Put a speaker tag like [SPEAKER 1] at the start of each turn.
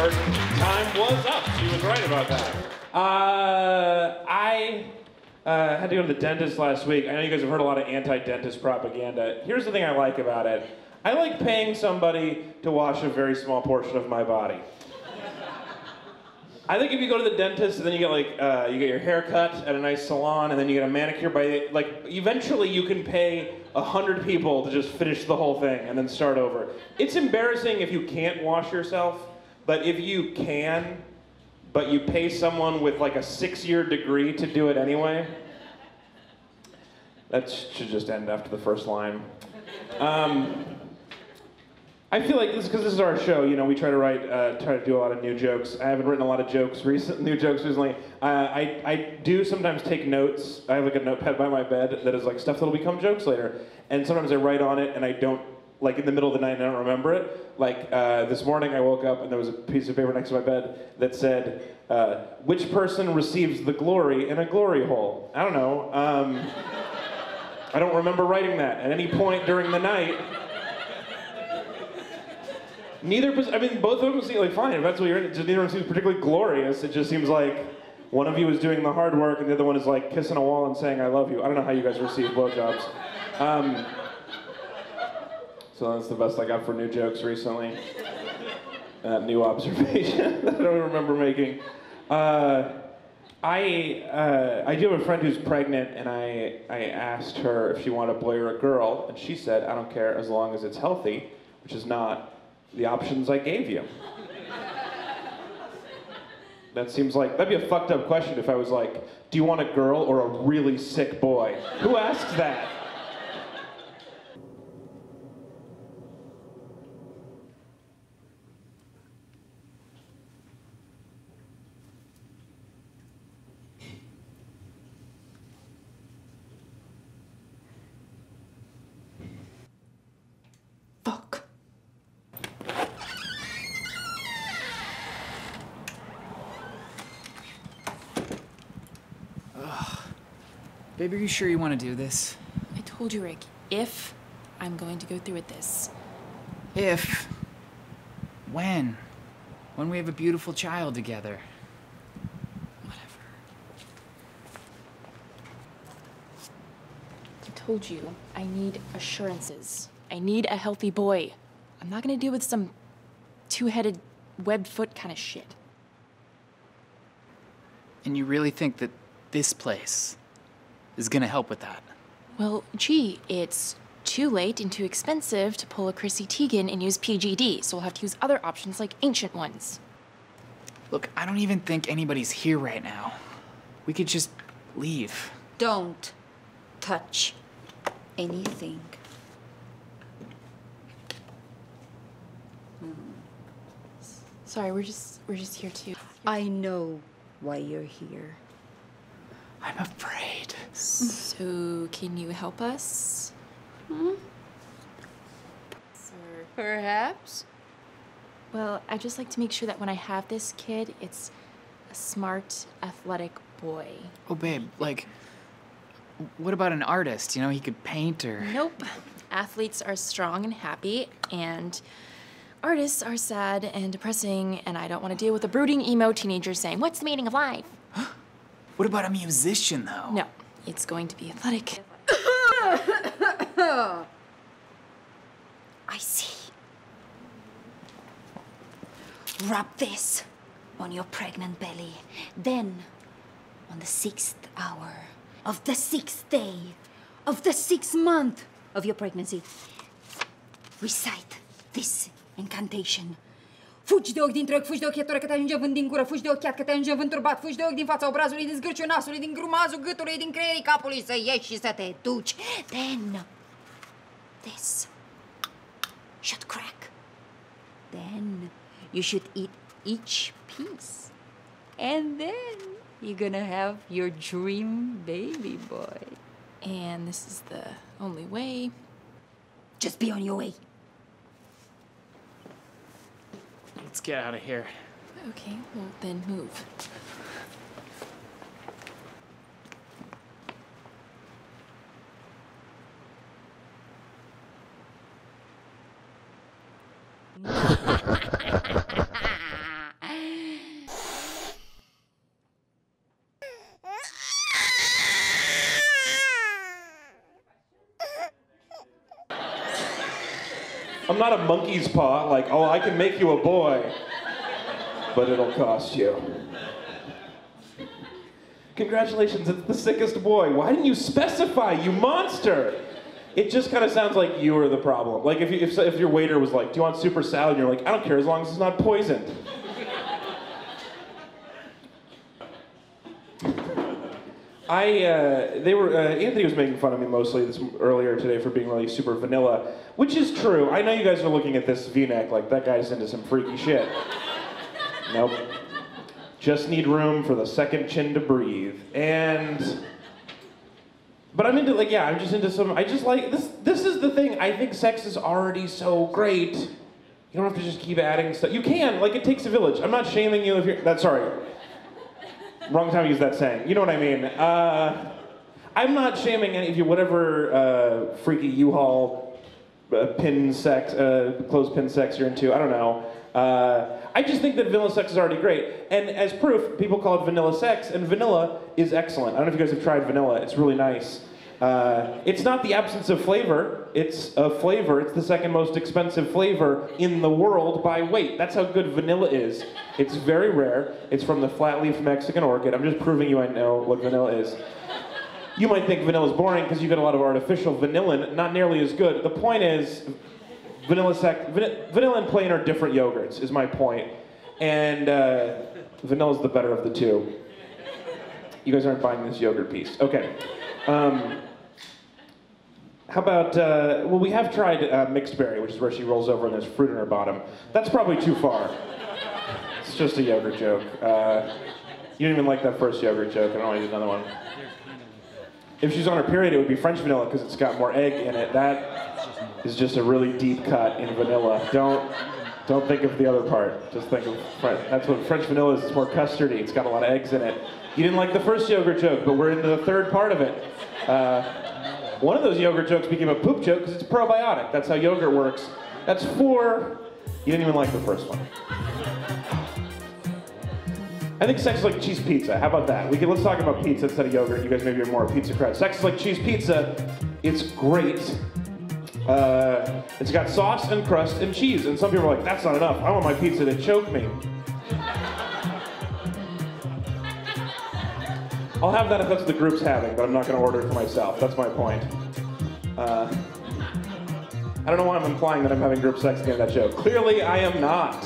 [SPEAKER 1] Her time was up. She was right about that. I had to go to the dentist last week. I know you guys have heard a lot of anti-dentist propaganda. Here's the thing I like about it. I like paying somebody to wash a very small portion of my body. I think if you go to the dentist and then you get you get your hair cut at a nice salon and then you get a manicure eventually you can pay 100 people to just finish the whole thing and then start over. It's embarrassing if you can't wash yourself, but if you can, but you pay someone with like a 6-year degree to do it anyway, that should just end after the first line. I feel like because this is our show, you know, we try to do a lot of new jokes. I haven't written a lot of new jokes recently. I do sometimes take notes. I have like a notepad by my bed that is like stuff that'll become jokes later. And sometimes I write on it and I don't, like in the middle of the night and I don't remember it. Like this morning I woke up and there was a piece of paper next to my bed that said, which person receives the glory in a glory hole? I don't know. I don't remember writing that at any point during the night. Both of them seem like fine. If that's what you're in, neither one seems particularly glorious. It just seems like one of you is doing the hard work and the other one is like kissing a wall and saying, I love you. I don't know how you guys receive blowjobs. So that's the best I got for new jokes recently. New observation that I don't remember making. I do have a friend who's pregnant and I asked her if she wanted a boy or a girl and she said, I don't care as long as it's healthy, which is not the options I gave you. That seems like, that'd be a fucked up question if I was like, do you want a girl or a really sick boy? Who asks that?
[SPEAKER 2] Babe, are you sure you want to do this?
[SPEAKER 3] I told you, Rick, if I'm going to go through with this.
[SPEAKER 2] If? When? When we have a beautiful child together.
[SPEAKER 3] Whatever. I told you, I need assurances. I need a healthy boy. I'm not gonna deal with some two-headed, webbed foot kind of shit.
[SPEAKER 2] And you really think that this place is gonna help with that?
[SPEAKER 3] Well, gee, it's too late and too expensive to pull a Chrissy Teigen and use PGD, so we'll have to use other options like ancient ones.
[SPEAKER 2] Look, I don't even think anybody's here right now. We could just leave.
[SPEAKER 4] Don't touch anything.
[SPEAKER 3] Sorry, we're just here to...
[SPEAKER 4] I know why you're here.
[SPEAKER 2] I'm afraid.
[SPEAKER 3] So, can you help us? Sir.
[SPEAKER 4] Perhaps?
[SPEAKER 3] Well, I'd just like to make sure that when I have this kid, it's a smart, athletic boy.
[SPEAKER 2] Oh, babe, like, what about an artist? You know, he could paint or...
[SPEAKER 3] Nope. Athletes are strong and happy, and artists are sad and depressing, and I don't want to deal with a brooding emo teenager saying, what's the meaning of life?
[SPEAKER 2] What about a musician, though?
[SPEAKER 3] No, it's going to be athletic.
[SPEAKER 4] I see. Rub this on your pregnant belly. Then, on the 6th hour of the 6th day of the 6th month of your pregnancy, recite this incantation. Fugi de ochi din trăc, fugi de ochiatoră că te ajunge vânt din gură, fugi de ochiat că te ajunge vânt turbat, fugi de ochi din fața obrazului, din zgârciul nasului, din grumazul gâtului, din creierii capului, să ieși și să te duci. Then, this should crack. Then, you should eat each piece. And then, you're gonna have your dream baby boy.
[SPEAKER 3] And this is the only way.
[SPEAKER 4] Just be on your way.
[SPEAKER 2] Let's get out of here.
[SPEAKER 3] Okay, well then move.
[SPEAKER 1] I'm not a monkey's paw, like, oh, I can make you a boy, but it'll cost you. Congratulations, it's the sickest boy. Why didn't you specify, you monster? It just kind of sounds like you were the problem. Like if your waiter was like, do you want super salad? And you're like, I don't care as long as it's not poisoned. Anthony was making fun of me mostly earlier today for being really super vanilla, which is true. I know you guys are looking at this V-neck like that guy's into some freaky shit. Nope. Just need room for the second chin to breathe. But I'm into, like, yeah, I'm just into some, I just like, this is the thing, I think sex is already so great. You don't have to just keep adding stuff. You can, like, it takes a village. I'm not shaming you if you're, sorry. Wrong time to use that saying. You know what I mean. I'm not shaming any of you, whatever freaky U-Haul pin sex, closed pin sex you're into, I don't know. I just think that vanilla sex is already great. And as proof, people call it vanilla sex, and vanilla is excellent. I don't know if you guys have tried vanilla, it's really nice. It's not the absence of flavor, it's a flavor. It's the second most expensive flavor in the world by weight. That's how good vanilla is. It's very rare. It's from the flat-leaf Mexican orchid. I'm just proving you I know what vanilla is. You might think vanilla is boring because you get a lot of artificial vanillin, not nearly as good. The point is, vanilla and plain are different yogurts, is my point. And vanilla's the better of the two. You guys aren't buying this yogurt piece. Okay. How about, well, we have tried mixed berry, which is where she rolls over and there's fruit in her bottom. That's probably too far. It's just a yogurt joke. You didn't even like that first yogurt joke. I don't know why you did another one. If she's on her period, it would be French vanilla because it's got more egg in it. That is just a really deep cut in vanilla. Don't think of the other part. Just think of French. That's what French vanilla is. It's more custardy. It's got a lot of eggs in it. You didn't like the first yogurt joke, but we're into the third part of it. One of those yogurt jokes became a poop joke because it's probiotic. That's how yogurt works. That's 4. You didn't even like the first one. I think sex is like cheese pizza. How about that? Let's talk about pizza instead of yogurt. You guys maybe are more a pizza crowd. Sex is like cheese pizza. It's great. It's got sauce and crust and cheese. And some people are like, that's not enough. I want my pizza to choke me. I'll have that if that's what the group's having, but I'm not going to order it for myself. That's my point. I don't know why I'm implying that I'm having group sex at the end of that joke. Clearly, I am not.